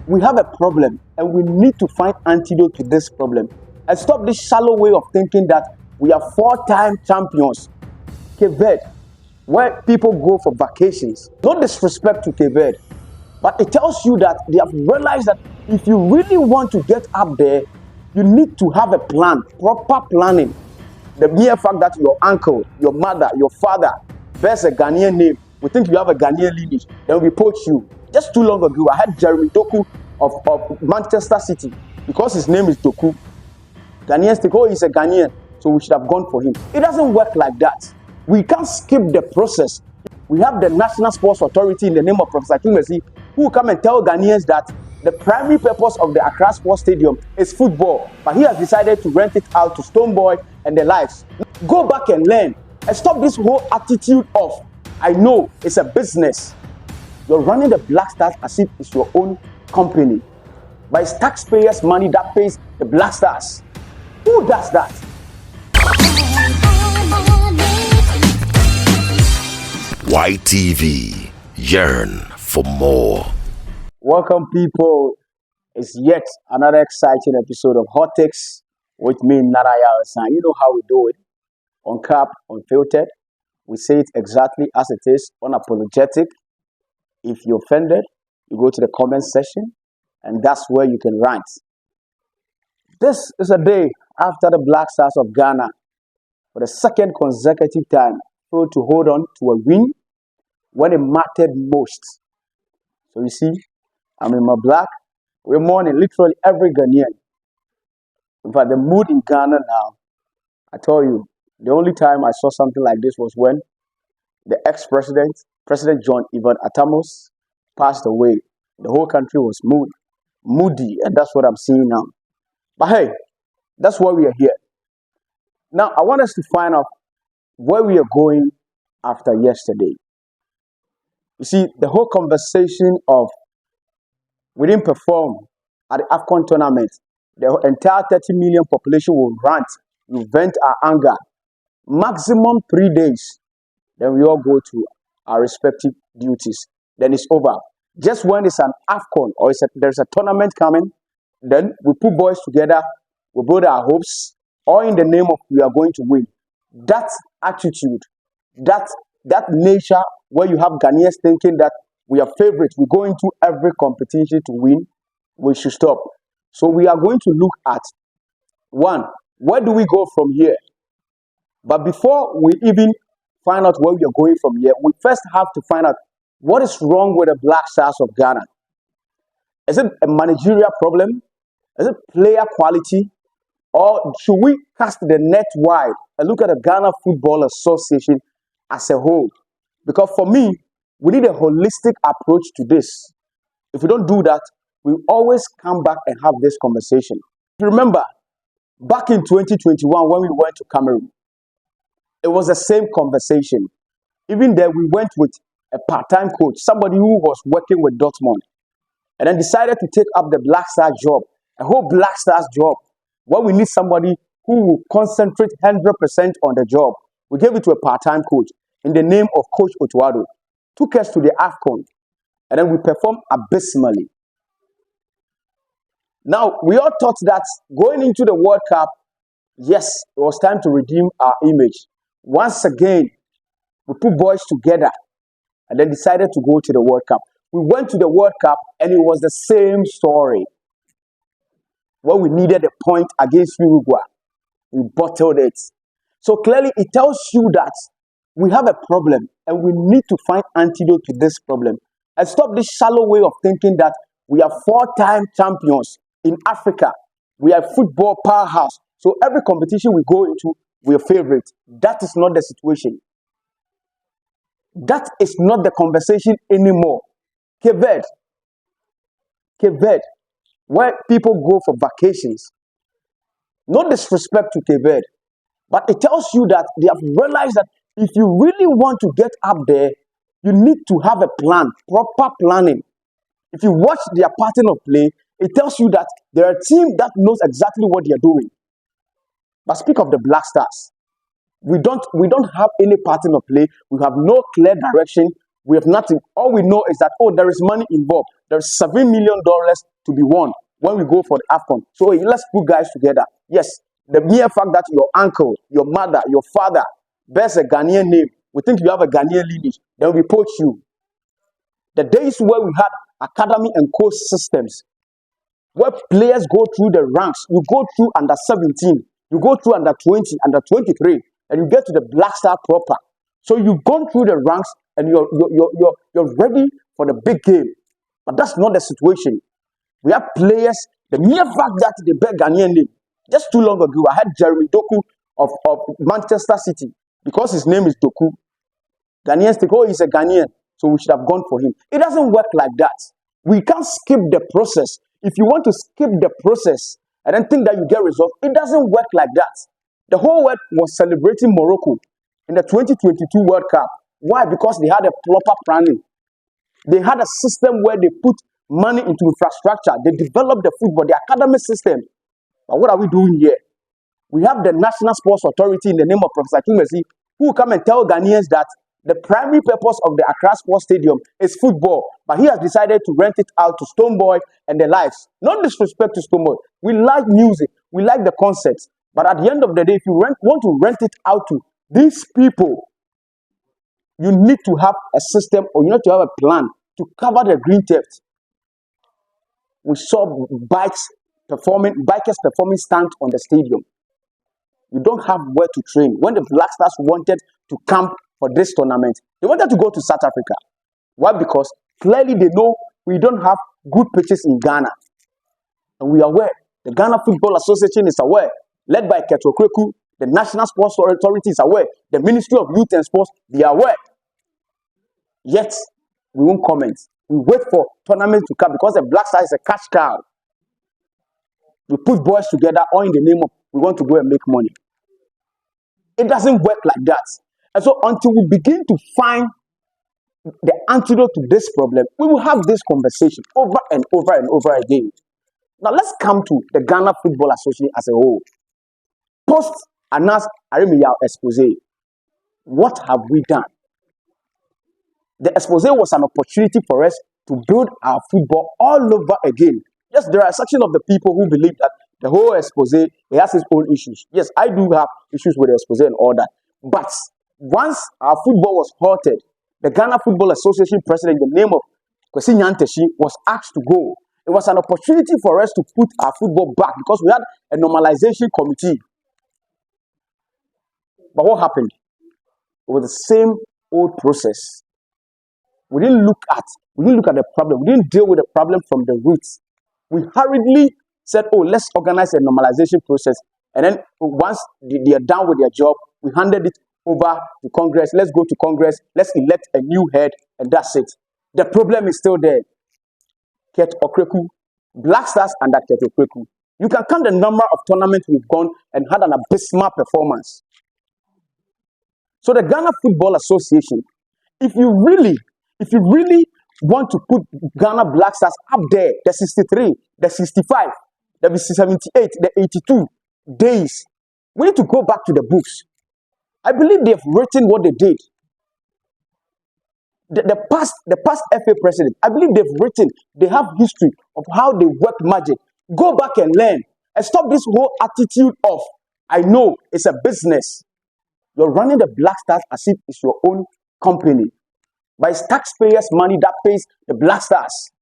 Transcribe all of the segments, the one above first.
we have a problem and we need to find antidote to this problem and stop this shallow way of thinking that we are four-time champions. Cape Verde, where people go for vacations. No disrespect to Cape Verde, but it tells you that they have realized that if you really want to get up there, you need to have a plan, proper planning. The mere fact that your uncle, your mother, your father bears a Ghanaian name, we think you have a Ghanaian lineage, then we poach you. Just too long ago, I had Jeremy Doku of Manchester City, because his name is Doku. Ghanaians think, oh, he's a Ghanaian, so we should have gone for him. It doesn't work like that. We can't skip the process. We have the National Sports Authority in the name of Professor Kimesi, who come and tell Ghanaians that the primary purpose of the Accra Sports Stadium is football, but he has decided to rent it out to Stoneboy and the likes. Go back and learn and stop this whole attitude of, I know it's a business. You're running the Blackstars as if it's your own company, but it's taxpayers' money that pays the Blackstars. Who does that? YTV, yearn for more. Welcome, people. It's yet another exciting episode of Hot Takes with me, Naraya San. You know how we do it. Uncapped, unfiltered. We say it exactly as it is, unapologetic. If you're offended, you go to the comment section, and that's where you can rant. This is a day after the Blackstars of Ghana, for the second consecutive time, failed to hold on to a win when it mattered most. So you see, I'm in my black. We're mourning literally every Ghanaian. In fact, the mood in Ghana now, I tell you, the only time I saw something like this was when the ex-president, President John Evan Atamos, passed away. The whole country was moody, and that's what I'm seeing now. But hey, that's why we are here. Now, I want us to find out where we are going after yesterday. You see, the whole conversation of we didn't perform at the AFCON tournament, the entire 30 million population will rant, will vent our anger. Maximum 3 days, then we all go to our respective duties. Then it's over. Just when it's an AFCON or there's a tournament coming, then we put boys together, we build our hopes, all in the name of we are going to win. That attitude, that nature where you have Ghanaians thinking that we are favorites, we go into every competition to win, we should stop. So we are going to look at, one, where do we go from here? But before we even find out where we are going from here, we first have to find out what is wrong with the Blackstars of Ghana. Is it a managerial problem? Is it player quality? Or should we cast the net wide and look at the Ghana Football Association as a whole? Because for me, we need a holistic approach to this. If we don't do that, we always come back and have this conversation. If you remember, back in 2021 when we went to Cameroon, it was the same conversation. Even there, we went with a part-time coach, somebody who was working with Dortmund, and then decided to take up the Blackstars job, a whole Blackstars job, where we need somebody who will concentrate 100% on the job. We gave it to a part-time coach in the name of Coach Otuado. Took us to the AFCON, and then we performed abysmally. Now, we all thought that going into the World Cup, yes, it was time to redeem our image. Once again, we put boys together and then decided to go to the World Cup. We went to the World Cup, and it was the same story. When we needed a point against Uruguay, we bottled it. So clearly, it tells you that we have a problem and we need to find antidote to this problem and stop this shallow way of thinking that we are four-time champions in Africa. We are a football powerhouse. So every competition we go into, we are favorites. That is not the situation. That is not the conversation anymore. Cape Verde, where people go for vacations. No disrespect to Cape Verde, but it tells you that they have realized that if you really want to get up there, you need to have a plan, proper planning. If you watch their pattern of play, it tells you that they're a team that knows exactly what they're doing. But speak of the Blackstars, we don't have any pattern of play. We have no clear direction. We have nothing. All we know is that, oh, there is money involved. There's $7 million to be won when we go for the AFCON. So hey, let's put guys together. Yes, the mere fact that your uncle, your mother, your father bears a Ghanaian name, we think you have a Ghanaian lineage, then we poach you. The days where we had academy and coach systems, where players go through the ranks, you go through under 17, you go through under 20, under 23, and you get to the Blackstar proper. So you've gone through the ranks and you're ready for the big game. But that's not the situation. We have players, the mere fact that they bear Ghanaian name. Just too long ago, I had Jeremy Doku of Manchester City because his name is Doku. Ghanaians think, oh, he's a Ghanaian, so we should have gone for him. It doesn't work like that. We can't skip the process. If you want to skip the process and then think that you get results, it doesn't work like that. The whole world was celebrating Morocco in the 2022 World Cup. Why? Because they had a proper planning. They had a system where they put money into infrastructure. They developed the football, the academic system. But what are we doing here? We have the National Sports Authority in the name of Professor Kimesi, who will come and tell Ghanaians that the primary purpose of the Accra Sports Stadium is football. But he has decided to rent it out to Stoneboy and the likes. No disrespect to Stoneboy. We like music. We like the concerts. But at the end of the day, if you want to rent it out to these people, you need to have a system or you need to have a plan to cover the green theft. We saw bikers performing stunts on the stadium. You don't have where to train. When the Blackstars wanted to camp for this tournament, they wanted to go to South Africa. Why? Because clearly they know we don't have good pitches in Ghana. And we are aware. The Ghana Football Association is aware. Led by Keto Kweku, the National Sports Authority is aware. The Ministry of Youth and Sports, they are aware. Yet, we won't comment. We wait for tournaments to come because the Blackstars is a cash cow. We put boys together all in the name of we want to go and make money. It doesn't work like that. And so until we begin to find the antidote to this problem, we will have this conversation over and over and over again. Now let's come to the Ghana Football Association as a whole. Post Anas Arimiyao expose. What have we done? The expose was an opportunity for us to build our football all over again. Yes, there are a section of the people who believe that the whole expose, it has its own issues. Yes, I do have issues with the expose and all that. But once our football was halted, the Ghana Football Association president, in the name of Kwesi Nyanteshi, was asked to go. It was an opportunity for us to put our football back because we had a normalization committee. But what happened? It was the same old process. We didn't look at the problem. We didn't deal with the problem from the roots. We hurriedly said, oh, let's organize a normalization process. And then once they are done with their job, we handed it over to Congress. Let's go to Congress. Let's elect a new head. And that's it. The problem is still there. Ket Okreku, Blackstars under Ket Okreku. You can count the number of tournaments we've gone and had an abysmal performance. So the Ghana Football Association, if you really want to put Ghana Blackstars up there, the 63, the 65, the 78, the 82 days, we need to go back to the books. I believe they've written what they did. The past FA president, I believe they've written, they have history of how they work magic. Go back and learn and stop this whole attitude of, I know it's a business. You're running the Blackstars as if it's your own company. But it's taxpayers' money that pays the Blackstars.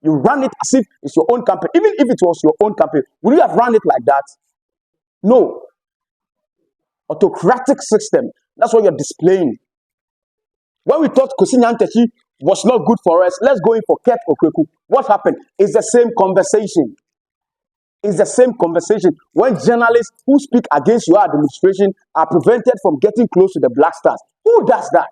You run it as if it's your own company. Even if it was your own company, would you have run it like that? No. Autocratic system. That's what you're displaying. When we thought Kwesi Nyantechi was not good for us, let's go in for Ket Okreku. What happened? It's the same conversation. It's the same conversation. When journalists who speak against your administration are prevented from getting close to the Blackstars. Who does that?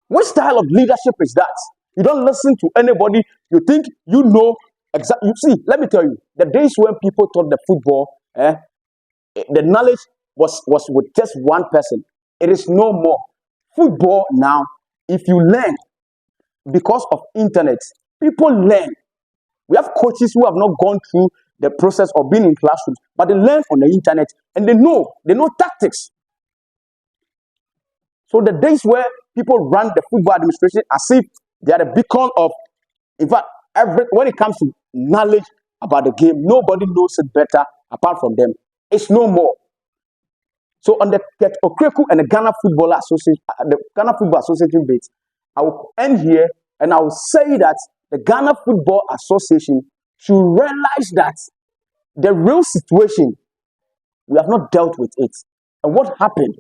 What style of leadership is that? You don't listen to anybody. You think you know exactly. You see, let me tell you, the days when people taught the football, the knowledge was with just one person. It is no more. Football now, if you learn because of internet, people learn. We have coaches who have not gone through the process of being in classrooms, but they learn on the internet and they know tactics. So the days where people run the football administration as if they are the beacon of, in fact, when it comes to knowledge about the game, nobody knows it better apart from them. It's no more. So on the Okreku and the Ghana Football Association, the Ghana Football Association bit, I will end here and I will say that the Ghana Football Association should realize that the real situation, we have not dealt with it. And what happened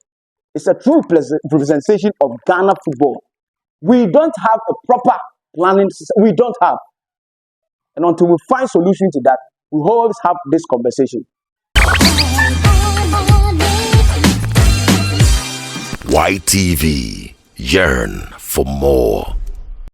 is a true representation of Ghana football. We don't have a proper planning system. We don't have. And until we find solution to that, we always have this conversation. YTV, yearn for more.